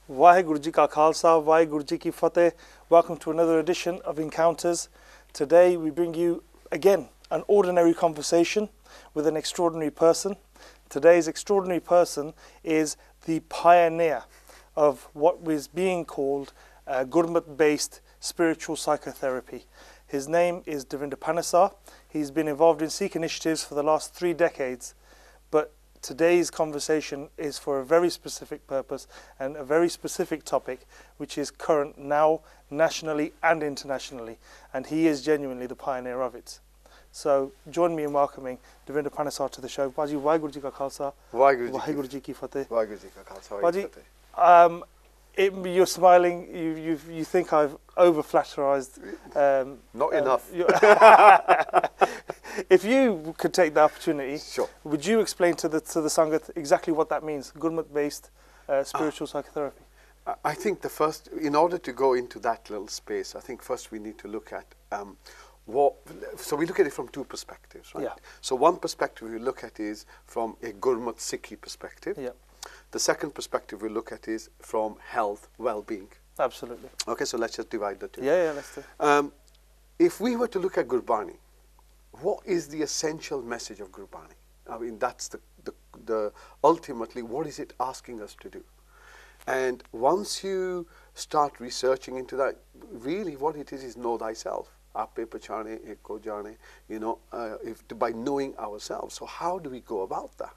Vaheguru Ji Ka Khalsa, Vaheguru Ji Ki Fateh. Welcome to another edition of Encounters. Today we bring you again an ordinary conversation with an extraordinary person. Today's extraordinary person is the pioneer of what is being called Gurmat-based spiritual psychotherapy. His name is Davinder Panesar. He's been involved in Sikh initiatives for the last 3 decades, but today's conversation is for a very specific purpose and a very specific topic, which is current now nationally and internationally, and he is genuinely the pioneer of it. So join me in welcoming Davinder Panesar to the show. Baji, Vaheguru Ji Ka Khalsa, Vaheguru Ji Ki Fateh. Vaheguru Ji Ka Khalsa, Baji, you're smiling. You think I've over-flatterized. Not enough. If you could take the opportunity, sure. Would you explain to the Sangat exactly what that means? Gurmat-based spiritual psychotherapy. I think the first, in order to go into that little space, I think first we need to look at so we look at it from 2 perspectives, right? Yeah. So one perspective we look at is from a Gurmat Sikhi perspective. Yeah. The second perspective we look at is from health, well-being. Absolutely. Okay, so let's just divide the 2. Yeah, let's do. If we were to look at Gurbani, what is the essential message of Gurbani? I mean, that's the ultimately, what is it asking us to do? And once you start researching into that, really what it is know thyself. Ape pachane eko jane, by knowing ourselves. So how do we go about that?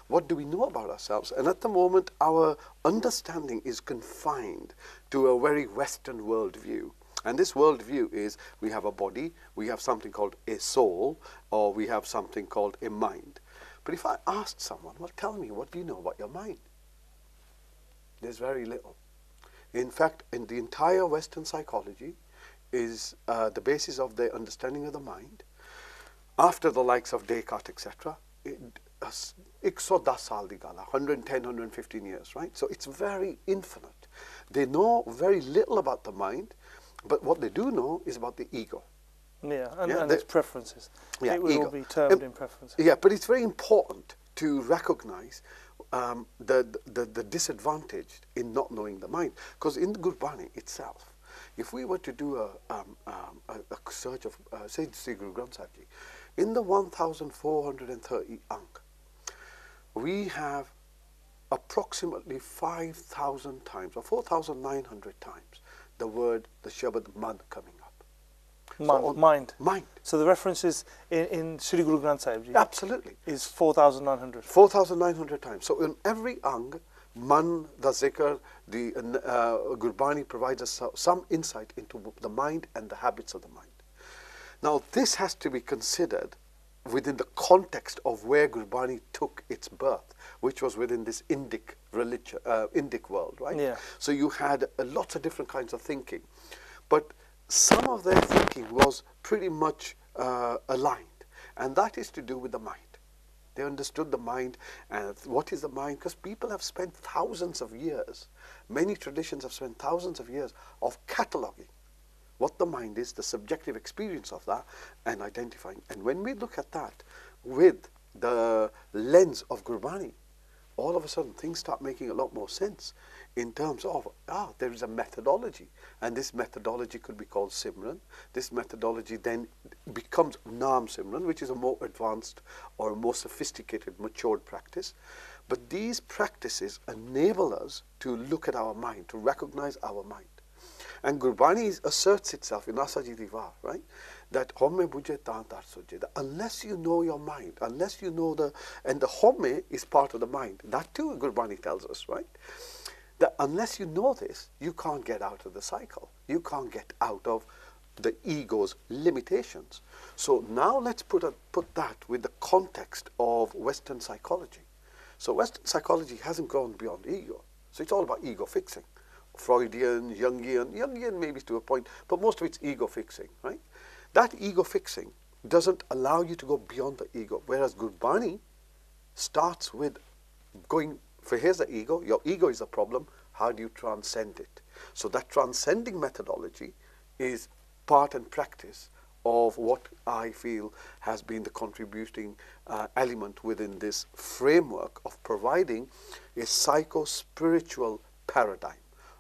What do we know about ourselves? And at the moment, our understanding is confined to a very Western worldview. And this worldview is, we have a body, we have something called a soul, or we have something called a mind. But if I asked someone, well, tell me, what do you know about your mind? There's very little. In fact, in the entire Western psychology is the basis of their understanding of the mind. After the likes of Descartes, etc., 110 saal di gala, 110, 115 years, right? So it's very infinite. They know very little about the mind, but what they do know is about the ego. Yeah, and its preferences. Yeah, it will ego. all be termed in preferences. Yeah, but it's very important to recognize the disadvantage in not knowing the mind. Because in the Gurbani itself, if we were to do a search of, say, Sri Guru Granth Sahib Ji, in the 1430 Ank, we have approximately 5,000 times, or 4,900 times, the word, the Shabad man coming up. Mind. Mind. So the references in Sri Guru Granth Sahib Ji absolutely is 4,900. 4,900 times. So in every Ang, man, the zikr, the Gurbani provides us some insight into the mind and the habits of the mind. Now this has to be considered within the context of where Gurbani took its birth, which was within this Indic religion, Indic world, right? Yeah. So you had lots of different kinds of thinking, but some of their thinking was pretty much aligned, and that is to do with the mind. They understood the mind, and what is the mind? Because people have spent thousands of years, many traditions have spent thousands of years of cataloging what the mind is, the subjective experience of that, and identifying. And when we look at that with the lens of Gurbani, all of a sudden things start making a lot more sense in terms of, there is a methodology, and this methodology could be called Simran. This methodology then becomes Naam Simran, which is a more advanced or a more sophisticated, matured practice. But these practices enable us to look at our mind, to recognize our mind. And Gurbani asserts itself in Asaji Divar, right? That homme bujhe taan tar suje. Unless you know your mind, unless you know and the homme is part of the mind. That too Gurbani tells us, right? That unless you know this, you can't get out of the cycle. You can't get out of the ego's limitations. So now let's put that with the context of Western psychology. So Western psychology hasn't gone beyond ego. So it's all about ego fixing. Freudian, Jungian maybe to a point, but most of it's ego fixing, right? That ego fixing doesn't allow you to go beyond the ego, whereas Gurbani starts with going, for here's the ego, your ego is the problem, how do you transcend it? So that transcending methodology is part and practice of what I feel has been the contributing element within this framework of providing a psycho-spiritual paradigm.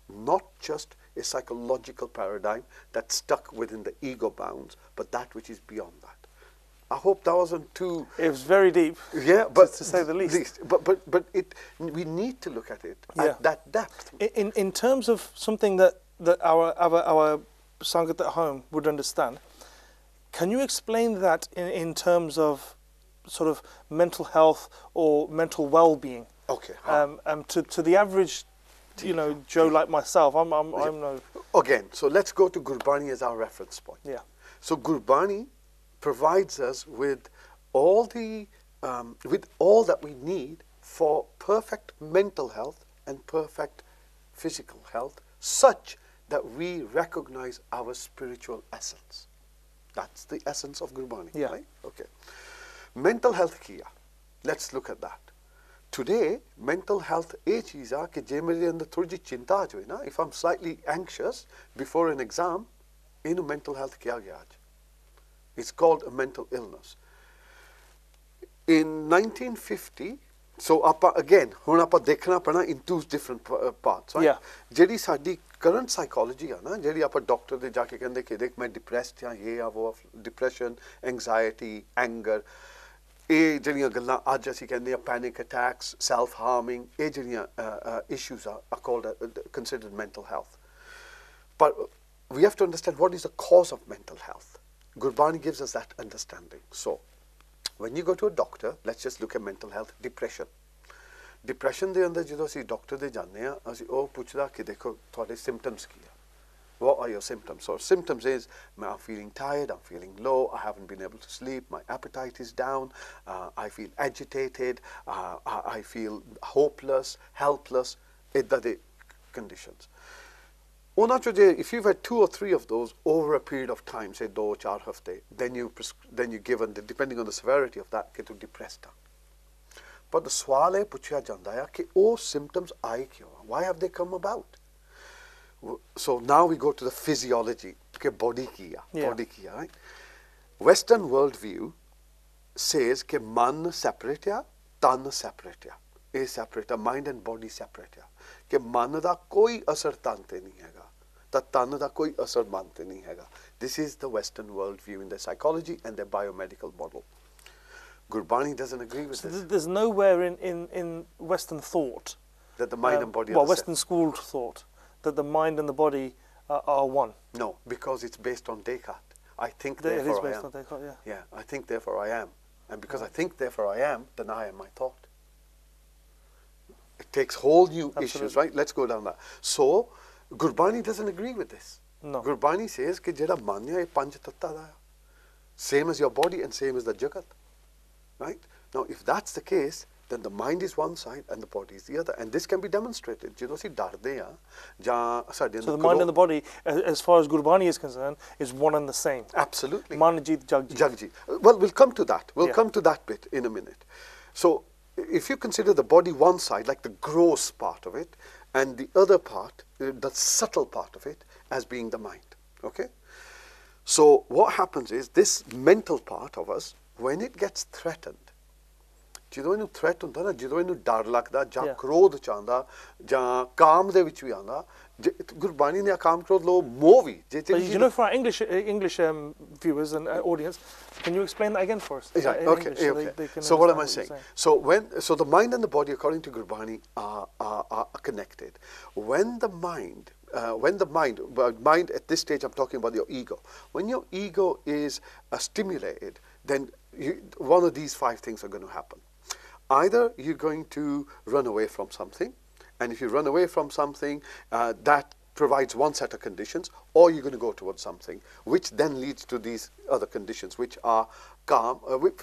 not just a psychological paradigm that's stuck within the ego bounds, but that which is beyond that. I hope that wasn't too... It was very deep, yeah, but to say the least. But we need to look at it at that depth. In terms of something that our Sangat at home would understand, can you explain that in terms of sort of mental health or mental well-being? Okay. To the average, Joe like myself, I'm no... Again, so let's go to Gurbani as our reference point. Yeah. So Gurbani provides us with all that we need for perfect mental health and perfect physical health, such that we recognize our spiritual essence. That's the essence of Gurbani, right? Okay. Mental health kiya. Let's look at that. Today, mental health is cheeza ke je mere andar thodi ji chinta aa jaye na, if I'm slightly anxious before an exam, inu mental health kiya gaya aaj. It's called a mental illness. In 1950, so again, hun apa dekhna padna in two different parts, right? Yeah. Jehdi saadi current psychology hai na, jehdi apa doctor de jaake kende ke dekh main depressed ya, ye ya wo, depression, anxiety, anger, ਇਹ ਜਿਹੜੀਆਂ ਗੱਲਾਂ ਅੱਜ ਅਸੀਂ ਕਹਿੰਦੇ ਆ panic attacks, self harming, ਇਹ ਜਿਹੜੀਆਂ issues are called considered mental health. But we have to understand what is the cause of mental health. Gurbani gives us that understanding. So when you go to a doctor, let's just look at mental health, depression. Depression ਦੇ ਅੰਦਰ ਜਦੋਂ ਅਸੀਂ doctor ਦੇ ਜਾਂਦੇ ਆ, ਅਸੀਂ ਉਹ ਪੁੱਛਦਾ ਕਿ ਦੇਖੋ ਤੁਹਾਡੇ symptoms ਕੀ ਆ. What are your symptoms? So symptoms is, I'm feeling tired, I'm feeling low, I haven't been able to sleep, my appetite is down, I feel agitated, I feel hopeless, helpless, idda conditions. If you've had 2 or 3 of those over a period of time, say 2-4 hafte, then you given, depending on the severity of that, get to depressed. But the swal hai puchya janda hai ki oh symptoms aaye kyo? Why have they come about? So now we go to the physiology. Okay, body kiya, right? Western worldview says ke man separate ya, tan separate ya. A separate ya, mind and body separate ya. Ke man da koi asar tan te nahi hega, ta tan da koi asar man te nahi hega. This is the Western worldview in their psychology and their biomedical model. Gurbani doesn't agree with this. There's nowhere in Western thought that the mind and body are Western schooled thought that the mind and the body are one. No, because it's based on Descartes. I think, It is therefore I based am. on Descartes, yeah. Yeah, I think, therefore I am. And because I think, therefore I am, then I am my thought. It takes whole new issues, right? Let's go down that. So, Gurbani doesn't agree with this. No. Gurbani says that jehda manya hai panch tattva da, same as your body and same as the jagat, right? Now, if that's the case, then the mind is one side and the body is the other, and this can be demonstrated. So the mind and the body, as far as Gurbani is concerned, is one and the same. Absolutely. Manjit Jagji. Jagji. Well, we'll come to that. We'll come to that bit in a minute. So if you consider the body one side, like the gross part of it, and the other part, the subtle part of it, as being the mind. Okay? So what happens is, this mental part of us, when it gets threatened, ਜਦੋਂ ਇਹਨੂੰ threat ਹੁੰਦਾ ਨਾ, ਜਦੋਂ ਇਹਨੂੰ ਡਰ ਲੱਗਦਾ ਜਾਂ ਕ੍ਰੋਧ ਚਾਹੁੰਦਾ ਜਾਂ ਕਾਮ ਦੇ ਵਿੱਚ ਵੀ ਆਉਂਦਾ, ਗੁਰਬਾਣੀ ਨੇ ਕਾਮ ਕ੍ਰੋਧ ਲੋ ਮੋਹ ਵੀ you know, for our English viewers and audience, can you explain that again for us? Okay. So what am I saying? So the mind and the body, according to Gurbani, are connected. When the mind at this stage, I'm talking about your ego. When your ego is stimulated, then one of these 5 things are going to happen. Either you're going to run away from something, and if you run away from something, that provides one set of conditions, or you're going to go towards something, which then leads to these other conditions, which are calm.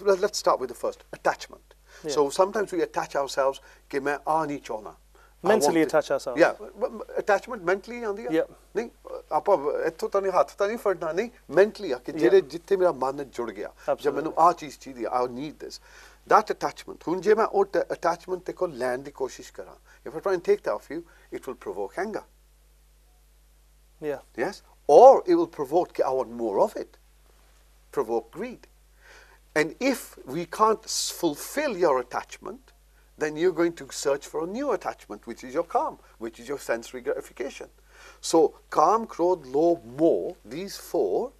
Let's start with the first, attachment. Yeah. So sometimes we attach ourselves, ke main aa nahi chahna. Mentally attach ourselves. Yeah, attachment mentally aandi hai. Yeah. Nahi, apa etho ta nahi hath ta nahi fadna, nahi, mentally ke jehde jitte mera man jud gaya, jab mainu aa cheez chahiye, I need this. That attachment, hun je main oh attachment te ko learn di koshish kara, if I try and take that off you, it will provoke anger. Yeah. Yes? Or it will provoke, I want more of it. Provoke greed. And if we can't fulfill your attachment, then you're going to search for a new attachment, which is your calm, which is your sensory gratification. So calm, krodh, lobh, moh, these four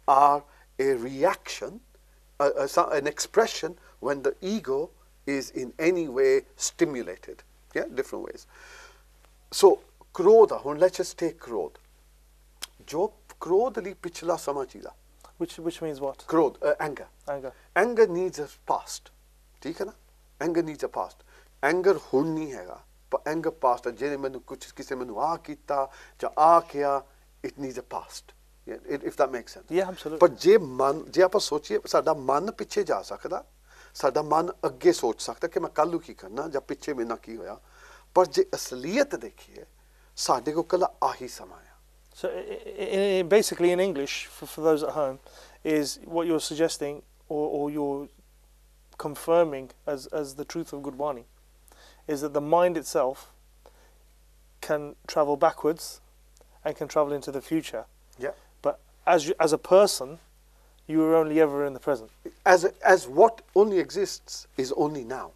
are a reaction, an expression when the ego is in any way stimulated. Yeah, different ways. So krodha, let's just take krodh. Jo krodh li pichla sama chida. Which means what? Krodh, anger. Anger. Anger needs a past. ठीक है ना? Anger needs a past. Anger ਹੁਣ नहीं हैगा. But anger past है. जेने मैंने कुछ किसे मैंने आ किया, जा आ किया, it needs a past. Yeah, if that makes sense. Yeah, absolutely. But जे आप सोचिए, साडा मन पिछे जा सकता, साडा मन अगे सोच सकता कि मैं कल की करना, जब पिछे में ना की होया. पर जे असलियत देखिए, साडे को कल आही समाया. So basically in English, for those at home, is what you're suggesting or you're confirming as the truth of Gurbani, is that the mind itself can travel backwards and can travel into the future. Yeah. But as a person, you are only ever in the present. As what only exists is only now.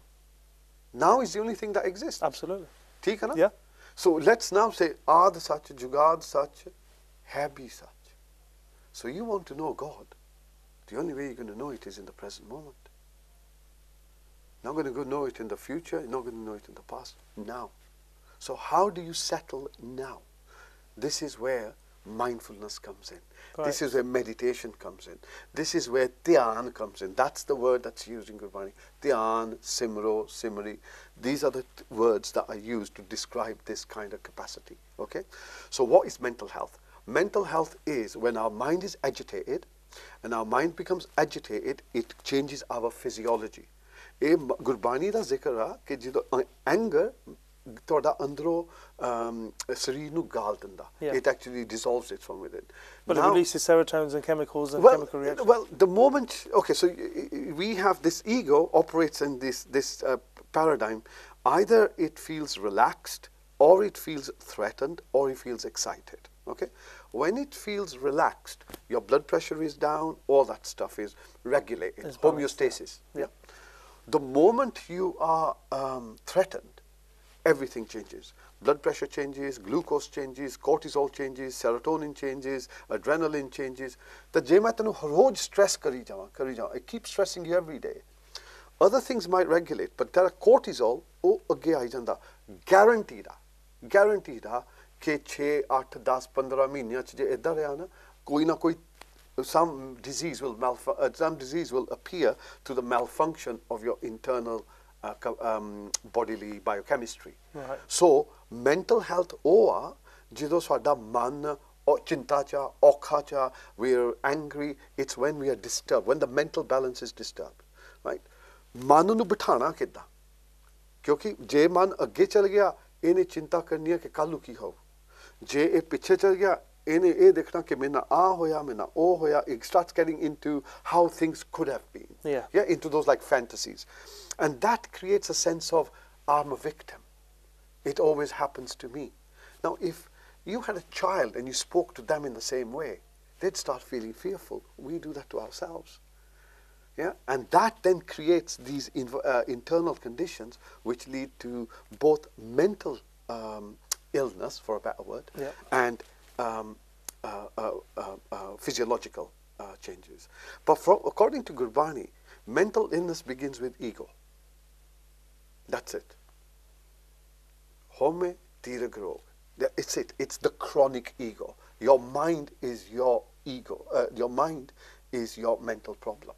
Now is the only thing that exists. Absolutely. ठीक है ना? Yeah. So let's now say Ad Sach, Jugad Sach, Habi Sach. So you want to know God. The only way you're going to know it is in the present moment. Not going to go know it in the future, you're not going to know it in the past. Now. So how do you settle now? This is where mindfulness comes in. Right. This is where meditation comes in. This is where dhyan comes in. That's the word that's used in Gurbani. Dhyan, simro, simri. These are the words that are used to describe this kind of capacity. Okay? So what is mental health? Mental health is when our mind is agitated, and our mind becomes agitated, it changes our physiology. ਇਹ ਗੁਰਬਾਣੀ ਦਾ ਜ਼ਿਕਰ ਆ ਕਿ ਜਦੋਂ anger ਤੁਹਾਡਾ ਅੰਦਰੋਂ ਸਰੀਰ ਨੂੰ ਗਾਲ ਦਿੰਦਾ. It actually dissolves it from within. But now, it releases serotonins and chemicals and chemical reactions. Well, the moment, okay, so we have this ego operates in this paradigm. Either it feels relaxed, or it feels threatened, or it feels excited. Okay? When it feels relaxed, your blood pressure is down, all that stuff is regulated. It's homeostasis. Yeah. The moment you are threatened, everything changes. Blood pressure changes, glucose changes, cortisol changes, serotonin changes, adrenaline changes. The je main tenu roj stress kari jawa. I keep stressing you every day. Other things might regulate, but there are cortisol, oh agge aa janda. Guaranteed कि 6, 8, 10, 15 महीनों च जे इधर रहा ना कोई ना कोई some disease will appear to the malfunction of your internal bodily biochemistry. Right. So mental health or jido swada man or chinta cha okha cha, we're angry, it's when we are disturbed, when the mental balance is disturbed, right? Manu nu bithana kidda kyunki je man agge chal gaya ine chinta karni hai ki kalu ki ho, je e piche chal gaya ine dekhna ki maina aa hoya maina oh hoya. It starts getting into how things could have been. Yeah, into those like fantasies, and that creates a sense of I'm a victim. It always happens to me. Now if you had a child and you spoke to them in the same way, they'd start feeling fearful. We do that to ourselves. Yeah, and that then creates these internal conditions which lead to both mental illness, for a better word, yeah, and physiological changes. But according to Gurbani, mental illness begins with ego. That's it. Home tira grog. It's it. It's the chronic ego. Your mind is your ego. Your mind is your mental problem.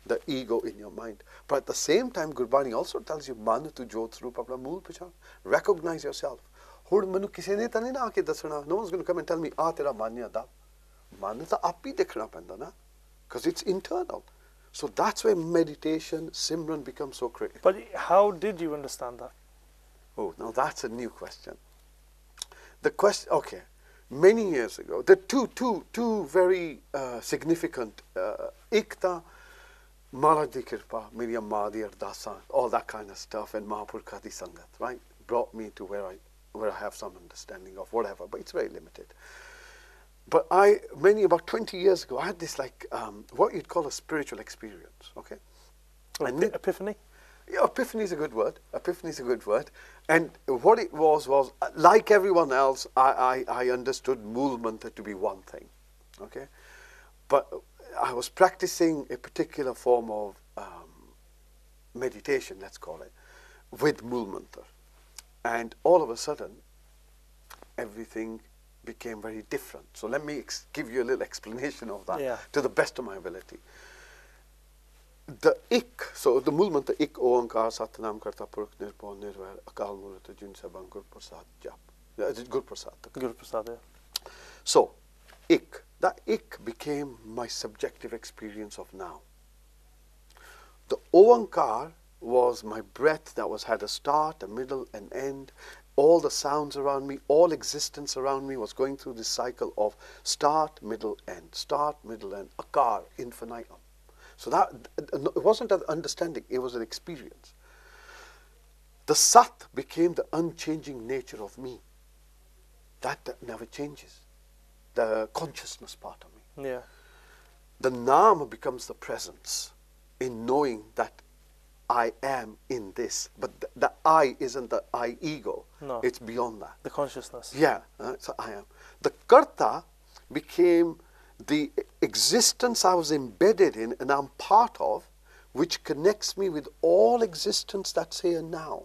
The ego in your mind. But at the same time, Gurbani also tells you, man tu jot roop apna mool pechan. Recognize yourself. Hud manu kisi ne ta nahi na aake dasna. No one's going to come and tell me, tera manya da. Man ta aap hi dekhna penda na. Because it's internal. So that's where meditation, Simran becomes so critical. But how did you understand that? Oh, now that's a new question. The question, okay, many years ago, there are two very significant, Ikta, Maharaj di Kirpa, Meri Amma di Ardasa, all that kind of stuff, and Mahapurkha di Sangat, right, brought me to where I have some understanding of whatever, but it's very limited. But about 20 years ago, I had this like, what you'd call a spiritual experience, okay? Epiphany? Yeah, epiphany is a good word. Epiphany is a good word. And what it was like everyone else, I understood Mool Mantra to be one thing. Okay? But I was practicing a particular form of meditation, let's call it, with Mool Mantra. And all of a sudden, everything became very different. So let me give you a little explanation of that to the best of my ability. The ik, so the Mool Mantra, ik oankar satnam karta purukh nirbhav nirvair akal murata jun sabang gur prasad jap. Gur prasad. Gur prasad, yeah. So, ik, that ik became my subjective experience of now. The oankar was my breath that had a start, a middle, an end. All the sounds around me, all existence around me was going through this cycle of start, middle, end, start, middle, end, akar, infinitum. So that it wasn't an understanding, it was an experience. The sat became the unchanging nature of me. That never changes. The consciousness part of me. Yeah. The nam becomes the presence in knowing that I am in this. But the I isn't the I ego. No. It's beyond that. The consciousness. Yeah, so I am. The karta became the existence I was embedded in and I'm part of, which connects me with all existence that's here now.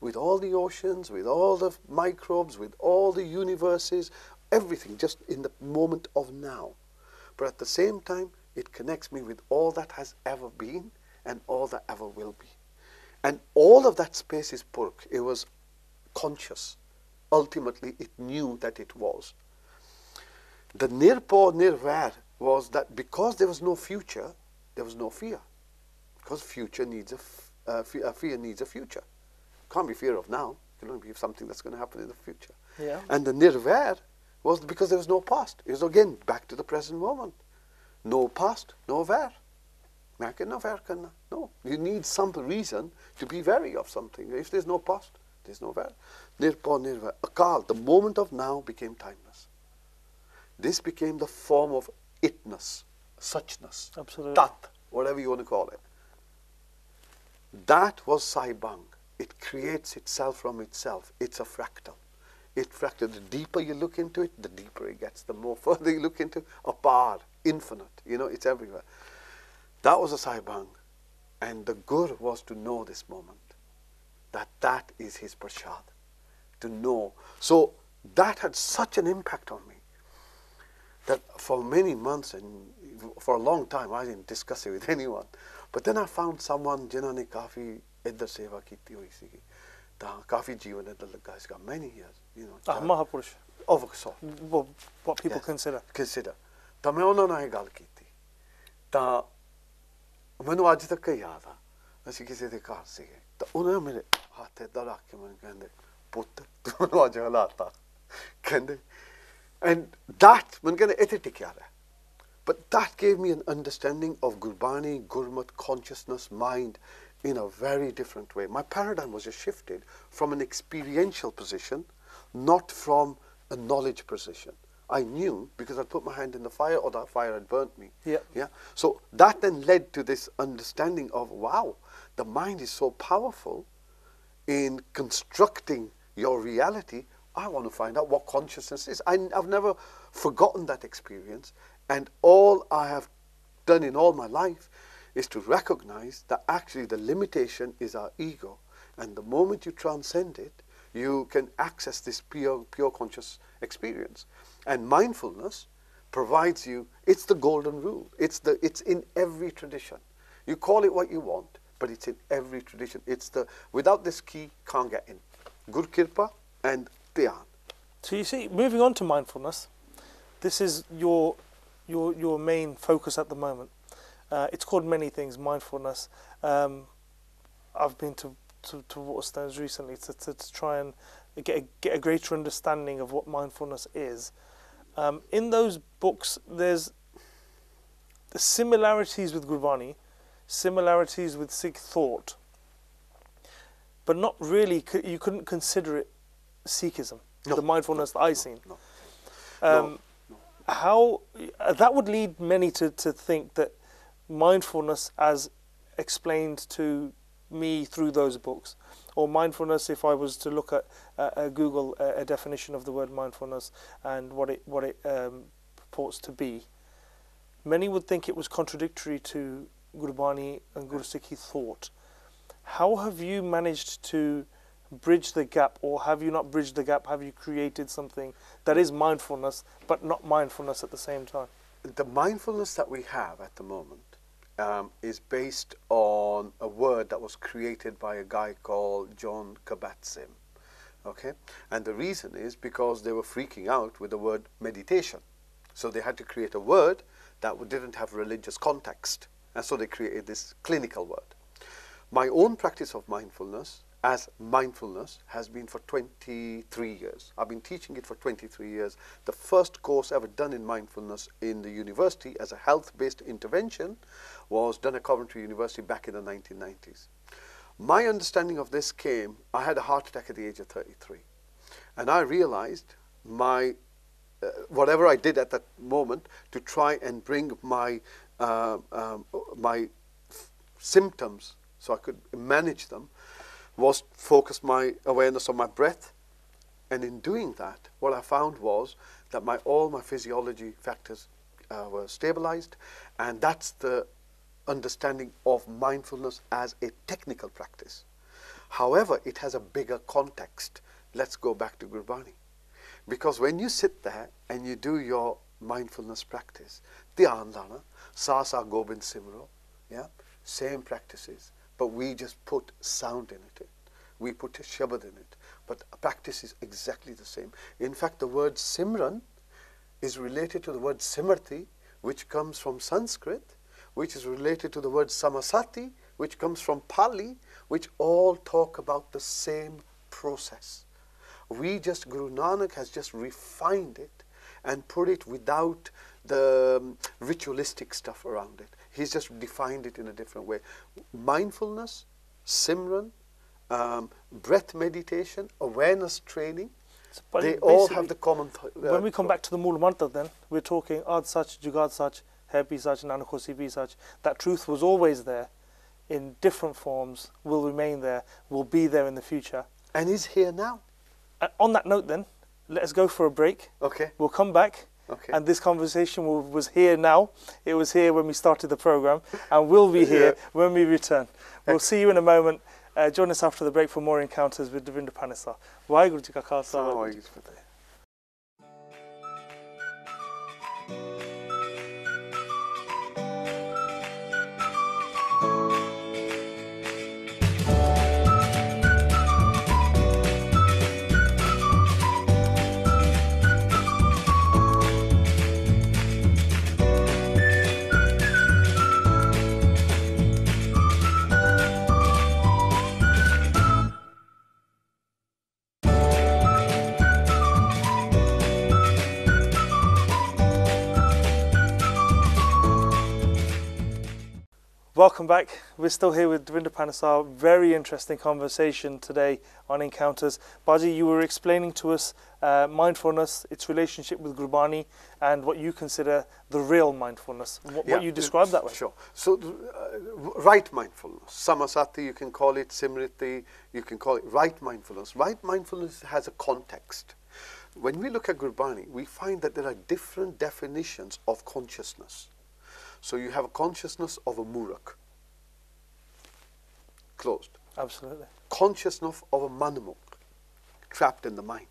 With all the oceans, with all the microbes, with all the universes, everything just in the moment of now. But at the same time, it connects me with all that has ever been and all that ever will be. And all of that space is purk. It was conscious. Ultimately, it knew that it was. The nirpo nirvair was that because there was no future, there was no fear. Because future needs fear needs a future. Can't be fear of now. It can only be something that's going to happen in the future. Yeah. And the nirvair was because there was no past. It was again back to the present moment. No past, no vair. No. You need some reason to be wary of something. If there's no past, there's no vair. Nirpo nirvair. Akal, the moment of now became timeless. This became the form of itness, suchness, Absolutely. tat, whatever you want to call it. That was Saibang. It creates itself from itself. It's a fractal. The deeper you look into it, the deeper it gets. The more further you look into it, apar, infinite. It's everywhere. That was a Saibang. And the Gur was to know this moment. That is his prashad. To know. So that had such an impact on me that for many months and for a long time I didn't discuss it with anyone. But then I found someone जिन्होंने काफी इधर सेवा की हुई सी, काफी जीवन इधर लगा इसका many years, Mahapurush. Of so. What people consider. ਤਾਂ ਮੈਂ ਉਹਨਾਂ ਨਾਲ ਇਹ ਗੱਲ ਕੀਤੀ ਤਾਂ ਮੈਨੂੰ ਅੱਜ ਤੱਕ ਯਾਦ ਆ ਅਸੀਂ ਕਿਸੇ ਦੇ ਘਰ ਸੀਗੇ ਤਾਂ ਉਹਨਾਂ ਨੇ ਮੇਰੇ ਹੱਥ ਏਦਾਂ ਰੱਖ ਕੇ ਮੈਨੂੰ ਕਹਿੰਦੇ ਪੁੱਤ ਤੂੰ ਮੈਨੂੰ ਅੱਜ ਹਲਾਤਾ ਕਹਿੰਦੇ and that ਮੈਨੂੰ ਕਹਿੰਦੇ ਇੱਥੇ ਟਿਕਿਆ ਰਹਿ. But that gave me an understanding of Gurbani, Gurmat, consciousness, mind in a very different way. My paradigm was just shifted from an experiential position, not from a knowledge position. I knew because I put my hand in the fire or that fire had burnt me. Yeah. So that then led to this understanding of, wow, the mind is so powerful in constructing your reality. I want to find out what consciousness is. I've never forgotten that experience. And all I have done in all my life is to recognize that actually the limitation is our ego. And the moment you transcend it, you can access this pure conscious experience. And mindfulness provides you, it's the golden rule. It's in every tradition. You call it what you want, but it's in every tradition. Without this key, can't get in. Gur Kirpa and Dhyan. So you see, moving on to mindfulness, this is your main focus at the moment. It's called many things, mindfulness. I've been to Waterstones recently to try and get a greater understanding of what mindfulness is. In those books, there's the similarities with Gurbani, similarities with Sikh thought, but not really, you couldn't consider it Sikhism, the mindfulness that I've seen. No. How that would lead many to think that mindfulness, as explained to me through those books. Or mindfulness, if I was to look at Google a definition of the word mindfulness and what it purports to be, many would think it was contradictory to Gurbani and Gursikhi thought. How have you managed to bridge the gap, or have you not bridged the gap? Have you created something that is mindfulness but not mindfulness at the same time? The mindfulness that we have at the moment is based on a word that was created by a guy called John Kabat-Zinn. Okay, and the reason is because they were freaking out with the word meditation, so they had to create a word that didn't have religious context, and so they created this clinical word. My own practice of mindfulness as mindfulness has been for 23 years. I've been teaching it for 23 years. The first course ever done in mindfulness in the university as a health-based intervention was done at Coventry University back in the 1990s. My understanding of this came, I had a heart attack at the age of 33. And I realized whatever I did at that moment to try and bring my symptoms so I could manage them was focus my awareness on my breath. And in doing that, what I found was that all my physiology factors were stabilized, and that's the understanding of mindfulness as a technical practice. However, it has a bigger context. Let's go back to Gurbani. Because when you sit there and you do your mindfulness practice, Dhyan Lana, Sa Sa Gobind Simro, yeah, same practices, but we just put sound in it. We put a shabad in it. But practice is exactly the same. In fact, the word Simran is related to the word Simarti, which comes from Sanskrit, which is related to the word Samasati, which comes from Pali, which all talk about the same process. Guru Nanak has just refined it and put it without the ritualistic stuff around it. He's just defined it in a different way. Mindfulness, Simran, breath meditation, awareness training, they all have the common... when we come back to the Mool Mantra then, we're talking Ad Sach, Jugad Sach, Happy Sach, Nanak Hosi Bhi Sach. That truth was always there in different forms, will remain there, will be there in the future. And is here now. On that note then, let us go for a break. Okay. We'll come back. Okay. And this conversation was here now. It was here when we started the program, and will be here when we return. We'll see you in a moment. Join us after the break for more encounters with Davinder Panesar. Waheguru Ji Ka Khalsa, Waheguru Ji Ki Fateh. Welcome back. We're still here with Davinder Panesar. Very interesting conversation today on encounters. Baji, you were explaining to us mindfulness, its relationship with Gurbani, and what you consider the real mindfulness. What you describe that way. Sure. So, right mindfulness, Samasati, you can call it Simriti, you can call it right mindfulness. Right mindfulness has a context. When we look at Gurbani, we find that there are different definitions of consciousness. So you have a consciousness of a murak, closed. Absolutely. Consciousness of a manamuk, trapped in the mind.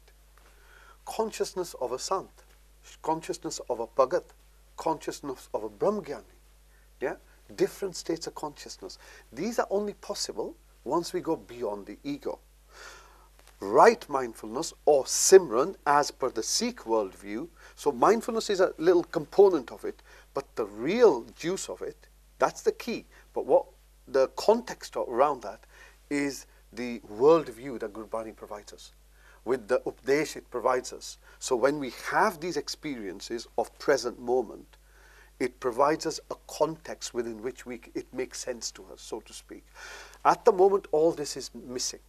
Consciousness of a sant, consciousness of a bhagat, consciousness of a brahmgyani. Yeah? Different states of consciousness. These are only possible once we go beyond the ego. Right mindfulness, or Simran, as per the Sikh worldview. So mindfulness is a little component of it, but the real juice of it, that's the key. But what the context around that is the worldview that Gurbani provides us, with the Updesh it provides us. So when we have these experiences of present moment, it provides us a context within which it makes sense to us, so to speak. At the moment, all this is missing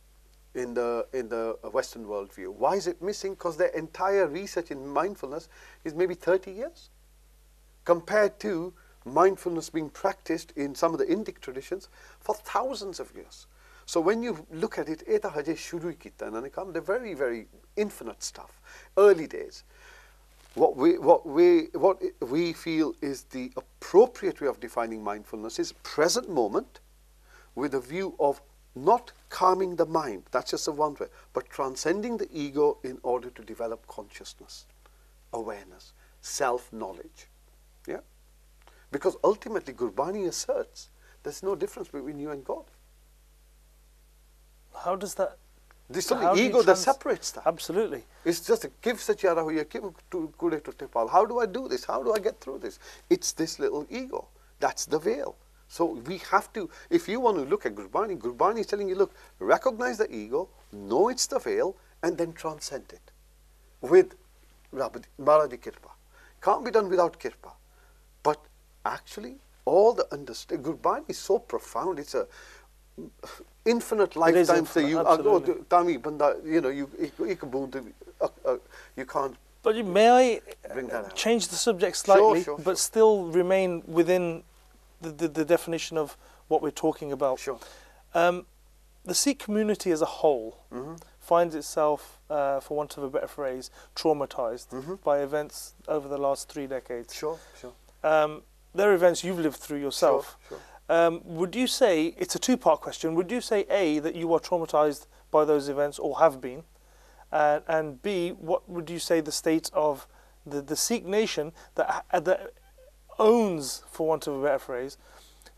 in the Western worldview. Why is it missing? Because their entire research in mindfulness is maybe 30 years. Compared to mindfulness being practiced in some of the Indic traditions for thousands of years. So when you look at it, eta haje shuru hi kita na kam, they're very, very infinite stuff. Early days. What we feel is the appropriate way of defining mindfulness is present moment with a view of not calming the mind, that's just a one way, but transcending the ego in order to develop consciousness, awareness, self-knowledge. Yeah? Because ultimately Gurbani asserts there's no difference between you and God. How does that? There's only ego that separates that. Absolutely. It's just a give sachara huya, give kure to tepal. How do I do this? How do I get through this? It's this little ego. That's the veil. So we have to, if you want to look at Gurbani, Gurbani is telling you, look, recognize the ego, know it's the veil, and then transcend it with Maradi Kirpa. Can't be done without Kirpa. But actually, all the understanding, Gurbani is so profound, it's a infinite lifetimes that you Tami Banda, you know, you can't. But may I change the subject slightly, but still remain within the definition of what we're talking about? Sure. The Sikh community as a whole finds itself, for want of a better phrase, traumatized by events over the last 3 decades. Sure. There are events you've lived through yourself. Sure. Would you say, it's a two-part question, would you say A, that you are traumatized by those events or have been, and B, what would you say the state of the Sikh nation that owns, for want of a better phrase,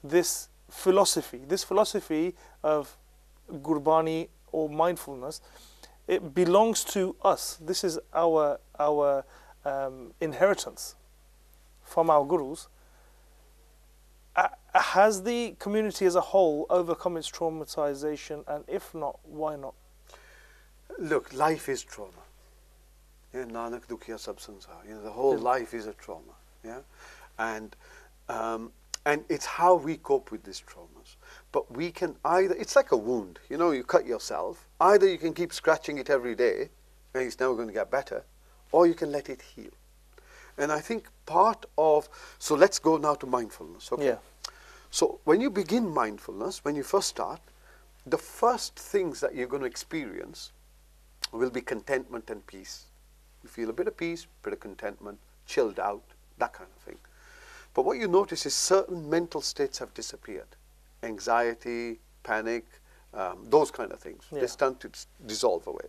this philosophy of Gurbani or mindfulness? It belongs to us. This is our inheritance from our gurus. Has the community as a whole overcome its traumatization, and if not, why not? Look, life is trauma. Yeah, Nanak Dukhiya Sab Sansar. You know, the whole life is a trauma. Yeah, and it's how we cope with these traumas. But we can either, it's like a wound. You know, you cut yourself. Either you can keep scratching it every day, and it's never going to get better, or you can let it heal. And I think part of, so let's go now to mindfulness. Okay. Yeah. So when you begin mindfulness, when you first start, the first things that you're going to experience will be contentment and peace. You feel a bit of peace, a bit of contentment, chilled out, that kind of thing. But what you notice is certain mental states have disappeared. Anxiety, panic, those kind of things. Yeah. They start to dissolve away.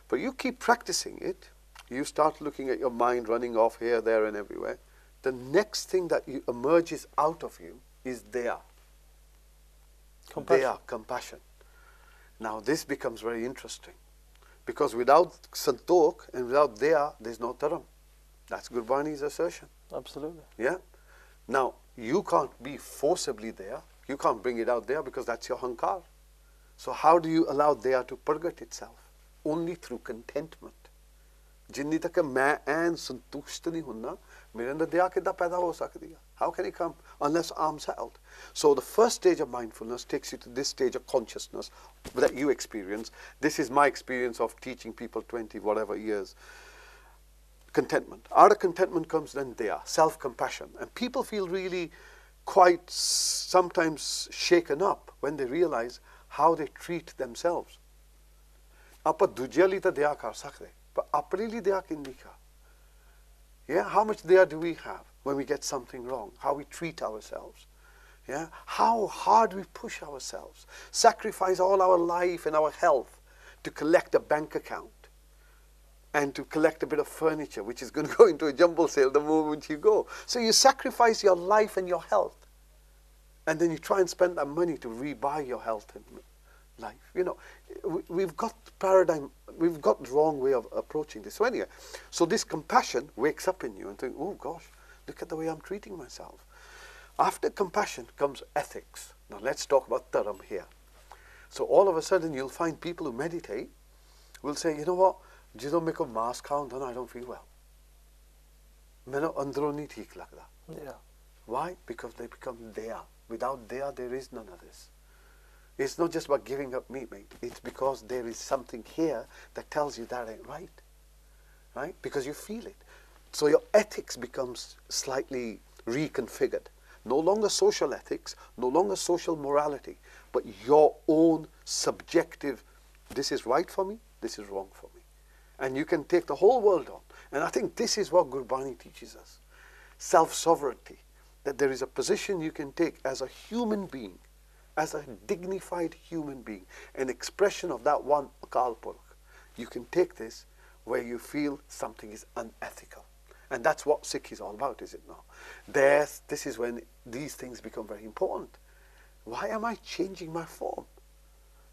But you keep practicing it, you start looking at your mind running off here, there and everywhere. The next thing that emerges out of you is daya. Compassion. Daya, compassion. Now this becomes very interesting, because without santok and without daya, there's no dharam. That's Gurbani's assertion. Absolutely. Yeah. Now you can't be forcibly there. You can't bring it out there because that's your hankar. So how do you allow daya to purgate itself? Only through contentment. जिन्नी तक मैं ऐन संतुष्ट नहीं हूं ना, मेरे अंदर दया कितना पैदा हो सकती है? How can it come unless I'm settled? So the first stage of mindfulness takes you to this stage of consciousness that you experience. This is my experience of teaching people 20 whatever years. Contentment. Out of contentment comes then daya, self-compassion. And people feel really quite sometimes shaken up when they realize how they treat themselves. Apa dujya li ta daya kar sakde. But apni daya kinni ka? Yeah, how much daya do we have when we get something wrong? How we treat ourselves? Yeah, how hard we push ourselves, sacrifice all our life and our health to collect a bank account and to collect a bit of furniture, which is going to go into a jumble sale the moment you go. So you sacrifice your life and your health, and then you try and spend that money to rebuy your health and life. You know, we've got paradigm, we've got the wrong way of approaching this. So anyway, so this compassion wakes up in you and think, oh gosh, look at the way I'm treating myself. After compassion comes ethics. Now let's talk about dharam here. So all of a sudden you'll find people who meditate will say, you know what, ਜਦੋਂ ਮੇਰੇ ਕੋ ਮਾਸ ਖਾ ਹੁੰਦਾ ਨਾ, I don't feel well. ਮੈਨੂੰ ਅੰਦਰੋਂ ਨਹੀਂ ਠੀਕ ਲੱਗਦਾ. Yeah. Why? Because they become daya. Without daya, there is none of this. It's not just about giving up meat, mate. It's because there is something here that tells you that ain't right. Right? Because you feel it. So your ethics becomes slightly reconfigured. No longer social ethics, no longer social morality, but your own subjective, this is right for me, this is wrong for me. And you can take the whole world on. And I think this is what Gurbani teaches us. Self-sovereignty, that there is a position you can take as a human being, as a dignified human being, an expression of that one Akal Purkh. You can take this where you feel something is unethical. And that's what Sikh is all about, is it not? This is when these things become very important. Why am I changing my form?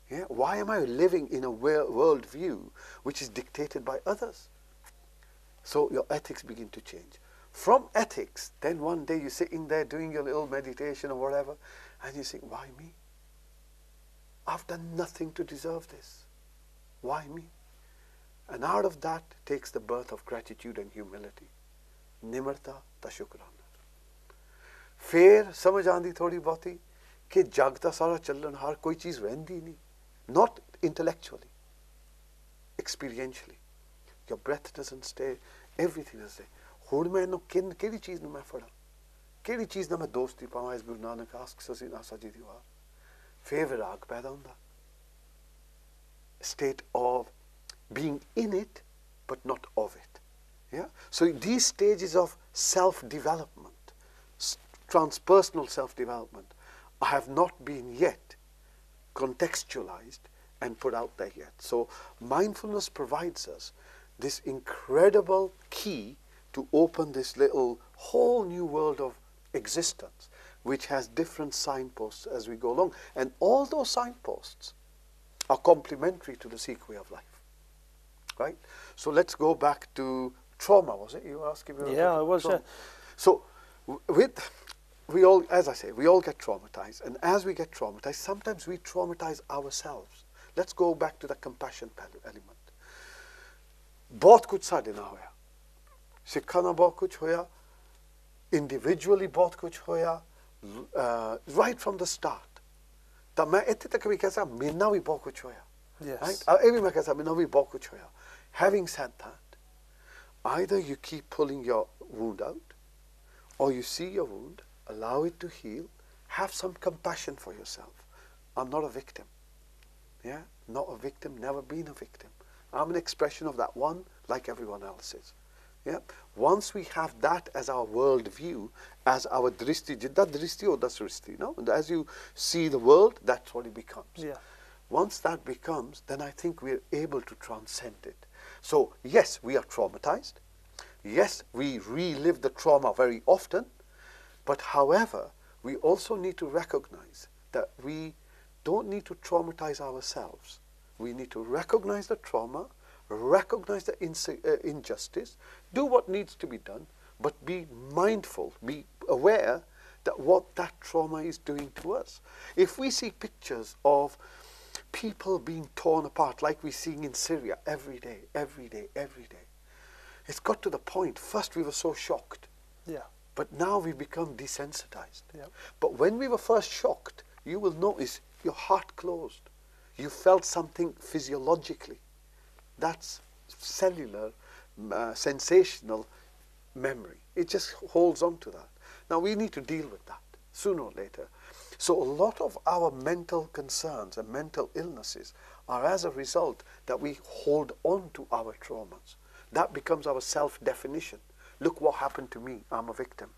Yeah? Why am I living in a world view which is dictated by others? So your ethics begin to change. From ethics, then one day you're sitting there doing your little meditation or whatever, and you think, why me? I've done nothing to deserve this. Why me? And out of that takes the birth of gratitude and humility. Nimarta ta shukrana. Fir samajh aandi thodi bahti कि जग दा सारा चलन हार कोई चीज रहंदी नहीं. Not intellectually, experientially. Your breath doesn't stay, everything doesn't stay. हुण मैनू केड़ी चीज नू मैं फड़ा, केड़ी चीज ना मैं दोस्ती पावां. इस गुरु नानक आस्क ससी नासा जी दी वार फिर विराग पैदा हुंदा. State of being in it but not of it. Yeah. So these stages of self-development, transpersonal self-development, have not been yet contextualized and put out there yet. So mindfulness provides us this incredible key to open this little whole new world of existence, which has different signposts as we go along. And all those signposts are complementary to the Sikh way of life. Right? So let's go back to trauma, was it? You were asking me about Yeah, I was. So we all, as I say, we all get traumatized. And as we get traumatized, sometimes we traumatize ourselves. Let's go back to the compassion element. बहुत कुछ साडे नाल होया. सिक्खां नाल बहुत कुछ होया. Individually बहुत कुछ होया. Right from the start. तां मैं इत्थे तक भी कह सकदा मेरे नाल भी बहुत कुछ होया. Yes. Right? एह भी मैं कह सकदा मेरे नाल भी बहुत कुछ होया. Having said that, either you keep pulling your wound out, or you see your wound, allow it to heal, have some compassion for yourself. I'm not a victim. Yeah, not a victim, never been a victim. I'm an expression of that one like everyone else is. Yeah. Once we have that as our world view, as our dristi, jidda dristi or das dristi, no? As you see the world, that's what it becomes. Yeah. Once that becomes, then I think we're able to transcend it. So yes, we are traumatized. Yes, we relive the trauma very often. But however, we also need to recognize that we don't need to traumatize ourselves. We need to recognize the trauma, recognize the injustice, do what needs to be done, but be mindful, be aware that what that trauma is doing to us. If we see pictures of people being torn apart like we're seeing in Syria every day, every day, every day, it's got to the point, first we were so shocked. Yeah. But now we become desensitized. Yeah. But when we were first shocked, you will notice your heart closed. You felt something physiologically. That's cellular, sensational memory. It just holds on to that. Now we need to deal with that sooner or later. So a lot of our mental concerns and mental illnesses are as a result that we hold on to our traumas. That becomes our self-definition. Look what happened to me, I'm a victim.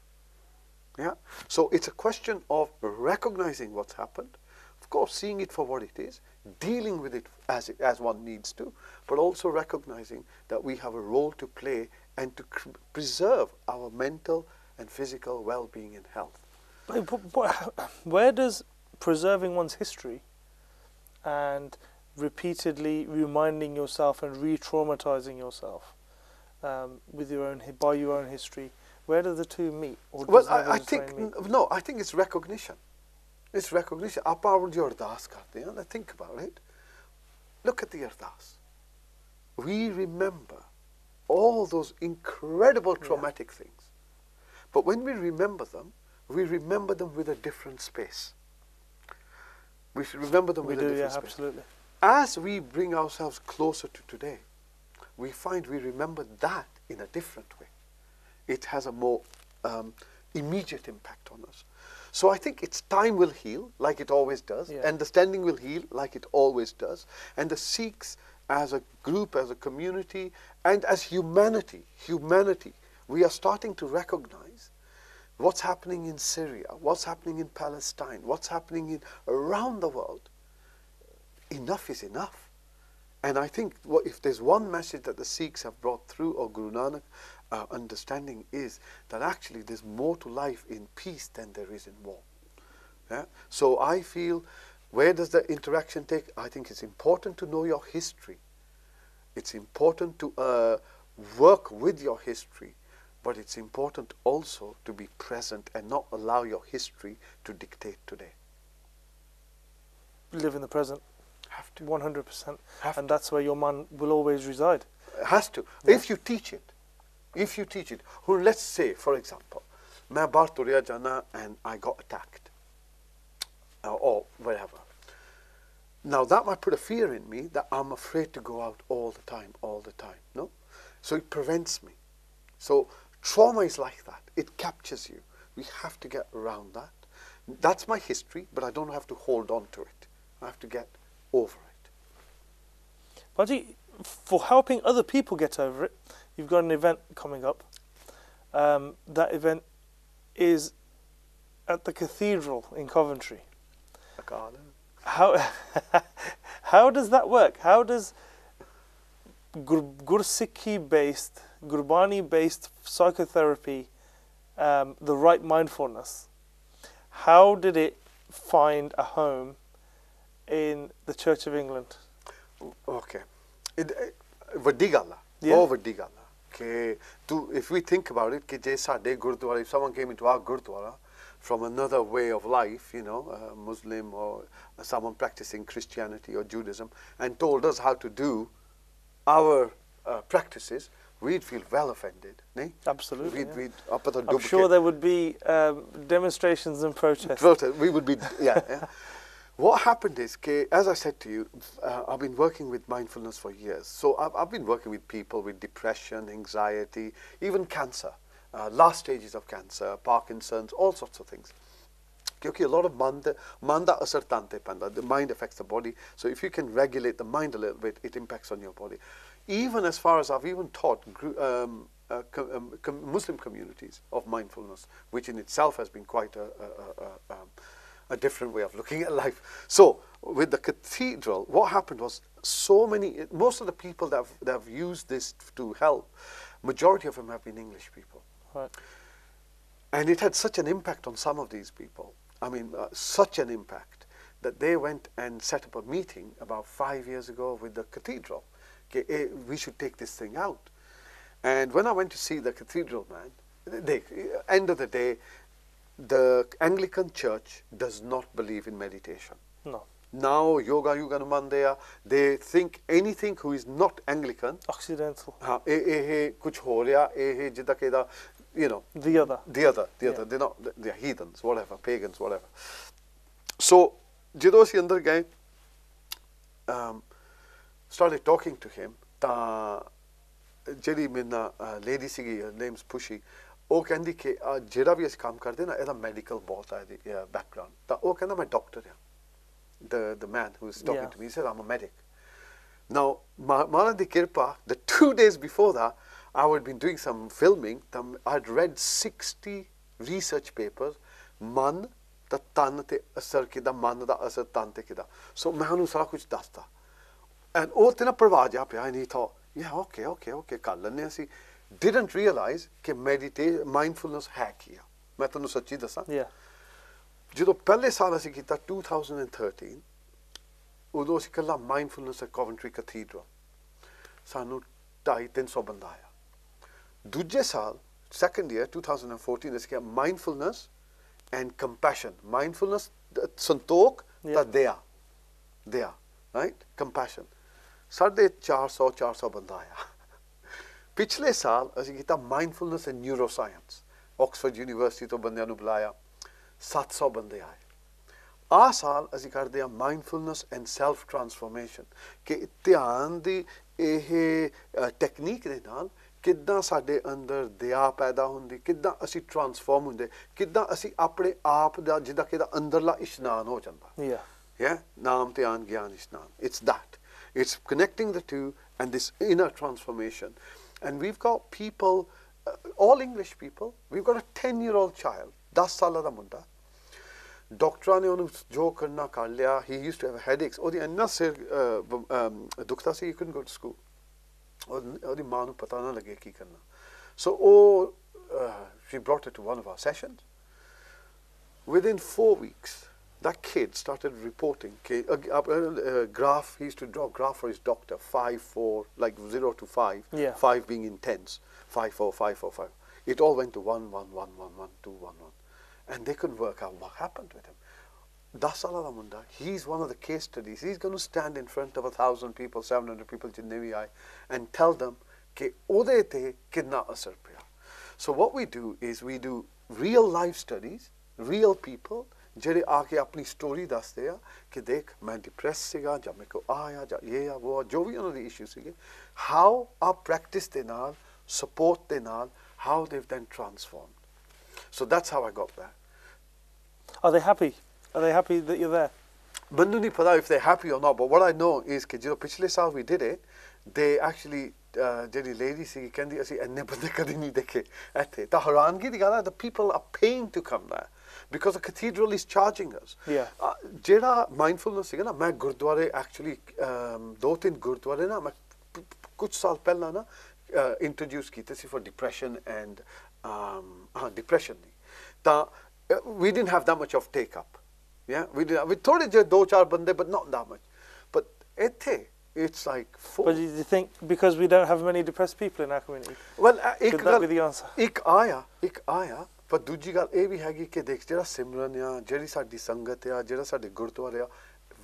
Yeah? So it's a question of recognizing what's happened, of course seeing it for what it is, dealing with it as one needs to, but also recognizing that we have a role to play and to preserve our mental and physical well-being and health. Where does preserving one's history and repeatedly reminding yourself and re-traumatizing yourself by your own history, where do the two meet? Or well, I think no. I think it's recognition. It's recognition. Aap jo ardas karte hain, think about it. Look at the ardas. We remember all those incredible traumatic things, but when we remember them with a different space. We should remember them with a different space. Absolutely. As we bring ourselves closer to today, we find we remember that in a different way. It has a more immediate impact on us. So I think it's time will heal like it always does. Yeah. Understanding will heal like it always does. And the Sikhs as a group, as a community, and as humanity, we are starting to recognize what's happening in Syria, what's happening in Palestine, what's happening around the world. Enough is enough. And I think if there's one message that the Sikhs have brought through, or Guru Nanak understanding, is that actually there's more to life in peace than there is in war. Yeah? So I feel, where does the interaction take? I think it's important to know your history. It's important to work with your history, but it's important also to be present and not allow your history to dictate today. Live in the present. Have to. 100%. And that's where your man will always reside. Has to. Yeah. If you teach it. If you teach it. Let's say, for example, मैं बाहर तुरिया जाना and I got attacked. Or whatever. Now that might put a fear in me that I'm afraid to go out all the time, no? So it prevents me. So trauma is like that. It captures you. We have to get around that. That's my history, but I don't have to hold on to it. I have to get over it. Baji, for helping other people get over it, you've got an event coming up. That event is at the cathedral in Coventry. How does that work? How does Gursikhi based, Gurbani based psychotherapy, the right mindfulness, how did it find a home in the Church of England? Okay. ਵੱਡੀ ਗੱਲ ਆ, ਬਹੁਤ ਵੱਡੀ ਗੱਲ ਆ ਕਿ if we think about it, ਕਿ ਜੇ ਸਾਡੇ Gurdwara, if someone came into our gurdwara from another way of life, you know, a Muslim or someone practicing Christianity or Judaism, and told us how to do our practices, we'd feel well offended. Nee? Absolutely. We'd I'm sure there would be demonstrations and protests. We would be, yeah. What happened is, as I said to you, I've been working with mindfulness for years. So I've been working with people with depression, anxiety, even cancer, last stages of cancer, Parkinson's, all sorts of things. Because a lot of manda asar tante panda, the mind affects the body. So if you can regulate the mind a little bit, it impacts on your body. Even as far as I've even taught Muslim communities of mindfulness, which in itself has been quite a different way of looking at life. So with the cathedral, what happened was most of the people that have used this to help, majority of them have been English people. Right. And it had such an impact on some of these people. I mean, such an impact that they went and set up a meeting about 5 years ago with the cathedral. Okay, we should take this thing out. And when I went to see the cathedral man, end of the day, the Anglican Church does not believe in meditation. No. Now, yoga mandaya, they think anything who is not Anglican, Occidental. kuch ho raha, you know. The other. They're heathens, whatever, pagans, whatever. So, ਜਦੋਂ ਅਸੀਂ ਅੰਦਰ ਗਏ, started talking to him, ਤਾਂ ਜਿਹੜੀ ਮੇਰੇ ਨਾਲ lady ਸੀਗੀ, her name's Pushi, ਉਹ ਕਹਿੰਦੀ ਕਿ ਜਿਹੜਾ ਵੀ ਅਸੀਂ ਕੰਮ ਕਰਦੇ ਨਾ, ਇਹਦਾ ਮੈਡੀਕਲ ਬਹੁਤ ਆ ਇਹਦੀ background. ਤਾਂ ਉਹ ਕਹਿੰਦਾ ਮੈਂ ਡਾਕਟਰ ਹਾਂ. The man who was talking to me, he said, I'm a medic. Now, Maharaj di Kirpa, the 2 days before that, I had been doing some filming. I'd read 60 research papers. Man da tan te asar kida, man da asar tan te kida. So, मैं उन्हें सारा कुछ दसता. And वो तेना प्रभाव जा पे, and he thought, yeah, okay, कर लेने ऐसी. Didn't realize कि mindfulness है किया. मैं तन्नू सच्ची दसा. Yeah. ਜਦੋਂ ਪਹਿਲੇ ਸਾਲ ਅਸੀਂ ਕੀਤਾ 2013, ਉਦੋਂ ਅਸੀਂ ਕੱਲਾ ਮਾਈਂਡਫੁਲਨੈਸ ਐਟ ਕੋਵੈਂਟਰੀ ਕੈਥੀਡਰਲ, ਸਾਨੂੰ 250-300 ਬੰਦਾ ਆਇਆ. ਦੂਜੇ ਸਾਲ second year 2014 ਅਸੀਂ ਕਿਹਾ mindfulness and compassion. Mindfulness, ਸੰਤੋਖ ਤਾਂ ਦਇਆ, right? Compassion. 450 ਬੰਦਾ ਆਇਆ. ਪਿਛਲੇ ਸਾਲ ਅਸੀਂ ਕੀਤਾ mindfulness and neuroscience. Oxford university ਤੋਂ ਬੰਦਿਆਂ ਨੂੰ ਬੁਲਾਇਆ. 700 ਬੰਦੇ ਆਏ. ਆਹ ਸਾਲ ਅਸੀਂ ਕਰਦੇ ਹਾਂ ਮਾਈਂਡਫੁਲਨੈਸ ਐਂਡ ਸੈਲਫ ਟਰਾਂਸਫੋਰਮੇਸ਼ਨ, ਕਿ ਧਿਆਨ ਦੀ ਇਹ ਟੈਕਨੀਕ ਦੇ ਨਾਲ ਕਿੱਦਾਂ ਸਾਡੇ ਅੰਦਰ ਦਇਆ ਪੈਦਾ ਹੁੰਦੀ, ਕਿੱਦਾਂ ਅਸੀਂ ਟਰਾਂਸਫਾਰਮ ਹੁੰਦੇ, ਕਿੱਦਾਂ ਅਸੀਂ ਆਪਣੇ ਆਪ ਦਾ ਜਿੱਦਾਂ ਕਿ ਅੰਦਰਲਾ ਇਸ਼ਨਾਨ ਹੋ ਜਾਂਦਾ। Yeah, ਨਾਮ ਧਿਆਨ ਗਿਆਨ ਇਸ਼ਨਾਨ, it's that. It's connecting the two and this inner transformation. And we've got people, all English people, we've got a 10-year-old child, 10 ਸਾਲਾਂ ਦਾ ਮੁੰਡਾ, ਡਾਕਟਰਾਂ ਨੇ ਉਹਨੂੰ ਜੋ ਕਰਨਾ ਕਰ ਲਿਆ, he used to have headaches, ਉਹਦੀ ਇੰਨਾ ਸਿਰ ਦੁਖਦਾ ਸੀ, he couldn't go to school. ਉਹਦੀ ਮਾਂ ਨੂੰ ਪਤਾ ਨਾ ਲੱਗੇ ਕੀ ਕਰਨਾ। So she brought it to one of our sessions. Within 4 weeks, that kid started reporting a graph. He used to draw a graph for his doctor, 5, 4, like 0 to 5, 5 being intense, 5, 4, 5, 4, 5. It all went to 1, 1, 1, 1, 1, 2, 1, 1. And they couldn't work out what happened with him. 10 ਸਾਲਾਂ ਦਾ ਮੁੰਡਾ, he's one of the case studies. He's going to stand in front of 1,000 people, 700 people, ਜਿੰਨੇ ਵੀ ਆਏ, and tell them ਕਿ ਉਹਦੇ ਤੇ ਕਿੰਨਾ ਅਸਰ ਪਿਆ। So what we do is we do real life studies, real people, ਜਿਹੜੇ ਆ ਕੇ ਆਪਣੀ ਸਟੋਰੀ ਦੱਸਦੇ ਆ ਕਿ ਦੇਖ ਮੈਂ ਡਿਪਰੈਸ ਸੀਗਾ, ਜਾਂ ਮੇਰੇ ਕੋ ਆਇਆ, ਜਾਂ ਇਹ ਆ ਉਹ, ਜੋ ਵੀ ਉਹਨਾਂ ਦੇ ਇਸ਼ੂ ਸੀਗੇ, how ਆ ਪ੍ਰੈਕਟਿਸ ਦੇ ਨਾਲ, ਸਪੋਰਟ ਦੇ ਨਾਲ, how they've then transformed. So that's how I got there. Are they happy? Are they happy that you're there? ਮੈਨੂੰ ਨਹੀਂ ਪਤਾ if they're happy or not, but what I know is ਕਿ ਜਦੋਂ ਪਿਛਲੇ ਸਾਲ we did it, they actually ਜਿਹੜੀ lady ਸੀ ਕਹਿੰਦੀ ਅਸੀਂ ਇੰਨੇ ਬੰਦੇ ਕਦੇ ਨਹੀਂ ਦੇਖੇ ਇੱਥੇ। ਤਾਂ ਹੈਰਾਨਗੀ ਦੀ ਗੱਲ ਹੈ, the people are paying to come there because the cathedral is charging us. ਜਿਹੜਾ mindfulness ਸੀਗਾ ਨਾ, ਮੈਂ ਗੁਰਦੁਆਰੇ actually 2-3 ਗੁਰਦੁਆਰੇ ਨਾ ਮੈਂ ਕੁਝ ਸਾਲ ਪਹਿਲਾਂ ਨਾ introduce ਕੀਤੇ ਸੀ for depression and depression ਦੀ। ਤਾਂ we didn't have that much of take up. Yeah, we did. We thought it 2-4 bande, but not that much. But it's like 4. But do you think because we don't have many depressed people in our community? Well, could that be the answer? ਇੱਕ ਆਇਆ, ਪਰ ਦੂਜੀ ਗੱਲ ਇਹ ਵੀ ਹੈਗੀ ਕਿ ਦੇਖ ਜਿਹੜਾ ਸਿਮਰਨ ਆ, ਜਿਹੜੀ ਸਾਡੀ ਸੰਗਤ ਆ, ਜਿਹੜਾ ਸਾਡੇ ਗੁਰਦੁਆਰੇ ਆ,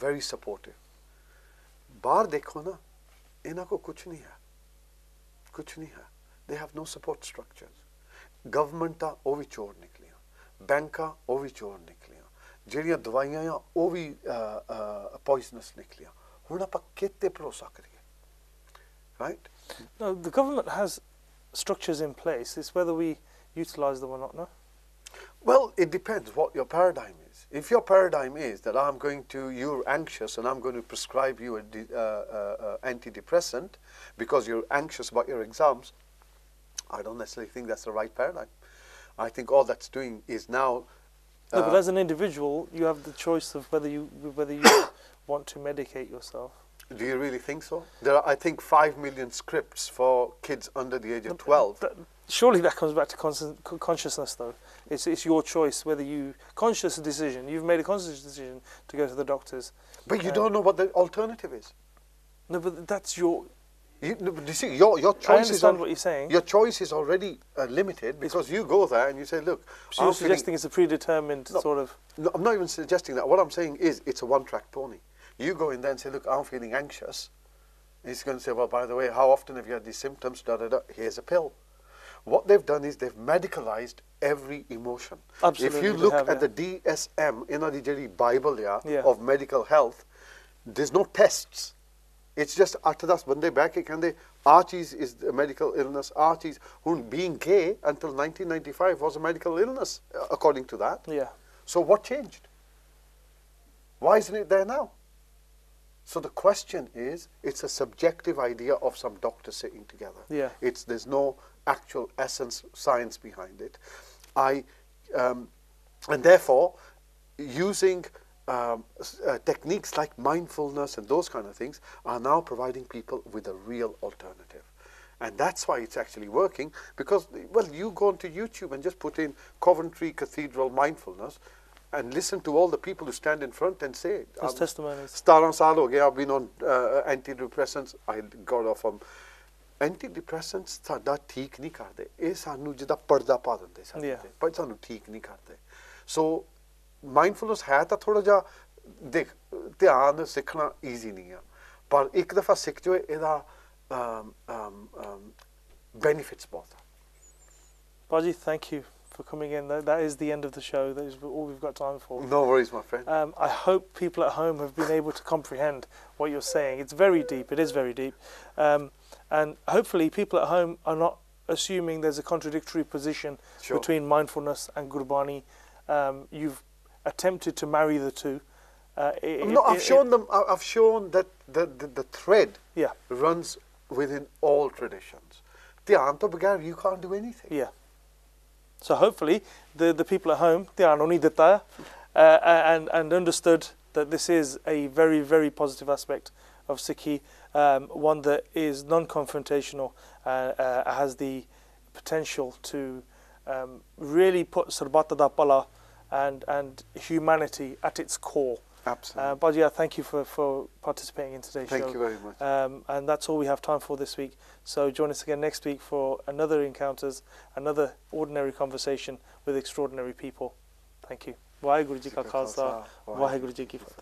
very supportive. ਬਾਹਰ ਦੇਖੋ ਨਾ, ਇਹਨਾਂ ਕੋ ਕੁਛ ਨਹੀਂ ਹੈ, they have no support structures. Government ਆ ਉਹ ਵੀ ਚੋਰ ਨਿਕਲੀਆਂ, ਬੈਂਕਾਂ ਉਹ ਵੀ ਚੋਰ ਨਿਕਲੀਆਂ, ਜਿਹੜੀਆਂ ਦਵਾਈਆਂ ਆ ਉਹ ਵੀ poisonous ਨਿਕਲੀਆਂ। ਹੁਣ ਆਪਾਂ ਕਿਤੇ ਭਰੋਸਾ ਕਰੀਏ, right? No, the government has structures in place. It's whether we utilize them or not, no? Well, it depends what your paradigm is. If your paradigm is that you're anxious and I'm going to prescribe you an antidepressant because you're anxious about your exams, I don't necessarily think that's the right paradigm. I think all that's doing is now no, but as an individual, you have the choice of whether you want to medicate yourself. Do you really think so? There are, I think, 5 million scripts for kids under the age of 12. Surely that comes back to consciousness, though. It's your choice whether conscious decision. You've made a conscious decision to go to the doctors. But you don't know what the alternative is. No, but that's your. You see, your choice. I understand what you're saying. Your choice is already limited because you go there and you say, "Look." So you're suggesting it's a predetermined sort of. No, I'm not even suggesting that. What I'm saying is, it's a one-track pony. You go in there and say, "Look, I'm feeling anxious." He's going to say, "Well, by the way, how often have you had these symptoms?" Da da da. Here's a pill. What they've done is they've medicalized every emotion. Absolutely. If you look at the DSM in the Bible of medical health, there's no tests. It's just 8-10 bande back ke kande aa cheez is a medical illness, aa cheez. Being gay until 1995 was a medical illness according to that. So what changed? Why isn't it there now? So the question is, it's a subjective idea of some doctors sitting together. There's no actual essence, science behind it. And therefore, using techniques like mindfulness and those kind of things are now providing people with a real alternative. And that's why it's actually working, because, well, you go onto YouTube and just put in Coventry Cathedral mindfulness and listen to all the people who stand in front and say, Those testimonies. 17 saal ho gaya, I've been on antidepressants, I got off them. Antidepressants ਸਾਡਾ ਠੀਕ ਨਹੀਂ ਕਰਦੇ, ਇਹ ਸਾਨੂੰ ਜਿੱਦਾਂ ਪਰਦਾ ਪਾ ਦਿੰਦੇ ਸਾਡੇ ਤੇ, ਪਰ ਸਾਨੂੰ ਠੀਕ ਨਹੀਂ ਕਰਦੇ। So mindfulness ਹੈ ਤਾਂ ਥੋੜਾ ਜਿਹਾ ਦੇਖ ਧਿਆਨ ਸਿੱਖਣਾ ਈਜ਼ੀ ਨਹੀਂ ਆ, ਪਰ ਇੱਕ ਦਫਾ ਸਿੱਖ ਜੋ ਇਹਦਾ benefits ਬਹੁਤ ਆ। Baji, thank you for coming in. That is the end of the show. That is all we've got time for. No worries, my friend. I hope people at home have been able to comprehend what you're saying. It's very deep. It is very deep. And hopefully people at home are not assuming there's a contradictory position Sure. between mindfulness and Gurbani. You've attempted to marry the two. No, I've shown them. I've shown that the thread Yeah. runs within all traditions. Dhyan to bagar, you can't do anything. Yeah. So hopefully the people at home, dhyan nahi dita hai, and understood that this is a very, very positive aspect of Sikhi, one that is non-confrontational, has the potential to really put Sarbata da Pala and humanity at its core. Absolutely. But yeah, thank you for participating in today's show. Thank you very much. And that's all we have time for this week. So join us again next week for another Encounters, another ordinary conversation with extraordinary people. Thank you. Waheguru Ji Ka Khalsa, Waheguru Ji Ki Fateh.